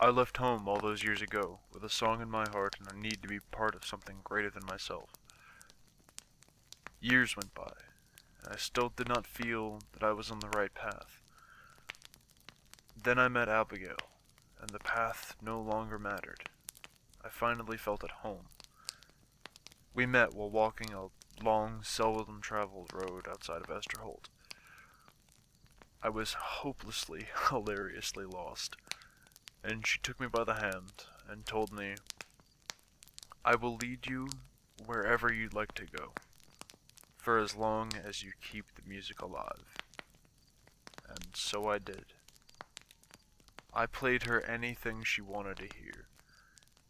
I left home all those years ago with a song in my heart and a need to be part of something greater than myself. Years went by, and I still did not feel that I was on the right path. Then I met Abigail, and the path no longer mattered. I finally felt at home. We met while walking a long, seldom traveled road outside of Esterholt. I was hopelessly, hilariously lost, and she took me by the hand and told me, "I will lead you wherever you'd like to go, for as long as you keep the music alive." And so I did. I played her anything she wanted to hear,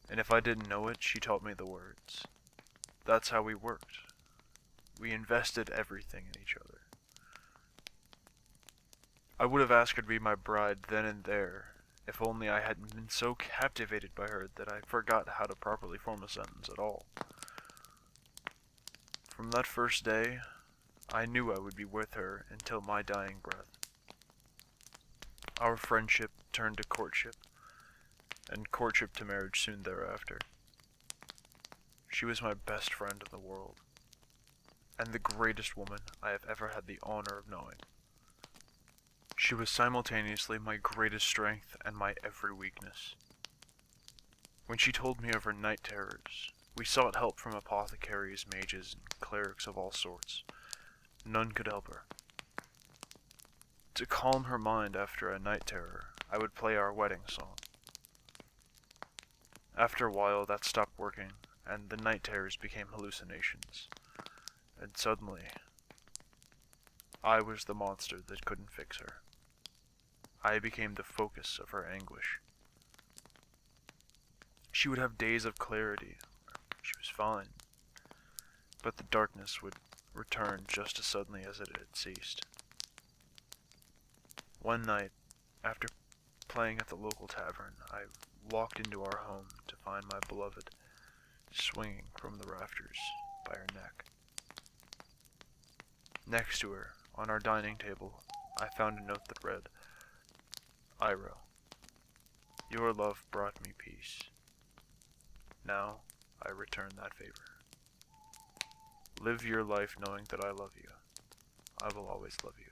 and if I didn't know it, she taught me the words. That's how we worked. We invested everything in each other. I would have asked her to be my bride then and there, if only I hadn't been so captivated by her that I forgot how to properly form a sentence at all. From that first day, I knew I would be with her until my dying breath. Our friendship turned to courtship, and courtship to marriage soon thereafter. She was my best friend in the world, and the greatest woman I have ever had the honor of knowing. She was simultaneously my greatest strength and my every weakness. When she told me of her night terrors, we sought help from apothecaries, mages, and clerics of all sorts. None could help her. To calm her mind after a night terror, I would play our wedding song. After a while, that stopped working, and the night terrors became hallucinations. And suddenly, I was the monster that couldn't fix her. I became the focus of her anguish. She would have days of clarity. She was fine. But the darkness would return just as suddenly as it had ceased. One night, after playing at the local tavern, I walked into our home to find my beloved swinging from the rafters by her neck. Next to her, on our dining table, I found a note that read, "Iroh, your love brought me peace. Now I return that favor. Live your life knowing that I love you. I will always love you.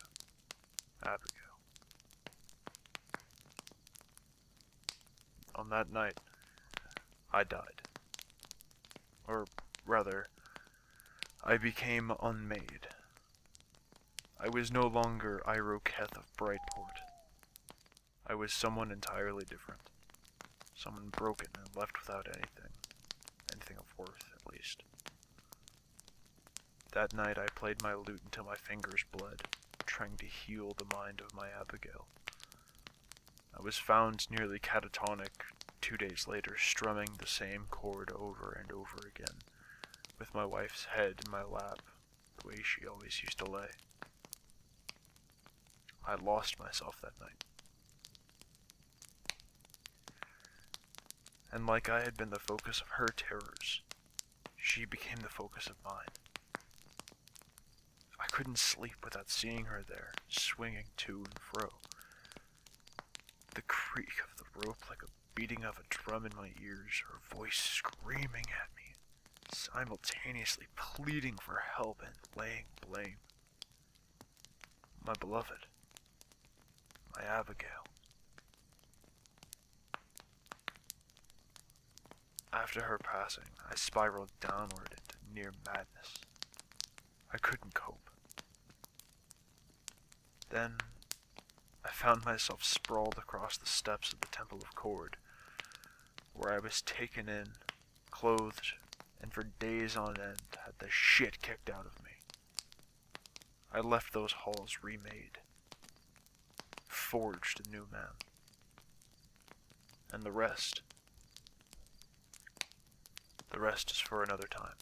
Abigail." On that night, I died. Or rather, I became unmade. I was no longer Iroh Keth of Brightport. I was someone entirely different. Someone broken and left without anything. Anything of worth, at least. That night I played my lute until my fingers bled, trying to heal the mind of my Abigail. I was found nearly catatonic 2 days later, strumming the same chord over and over again, with my wife's head in my lap, the way she always used to lay. I lost myself that night. And like I had been the focus of her terrors, she became the focus of mine. I couldn't sleep without seeing her there, swinging to and fro. The creak of the rope like a beating of a drum in my ears, her voice screaming at me, simultaneously pleading for help and laying blame. My beloved, my Abigail. After her passing, I spiraled downward into near madness. I couldn't cope. Then, I found myself sprawled across the steps of the Temple of Cord, where I was taken in, clothed, and for days on end had the shit kicked out of me. I left those halls remade, forged a new man. And the rest is for another time.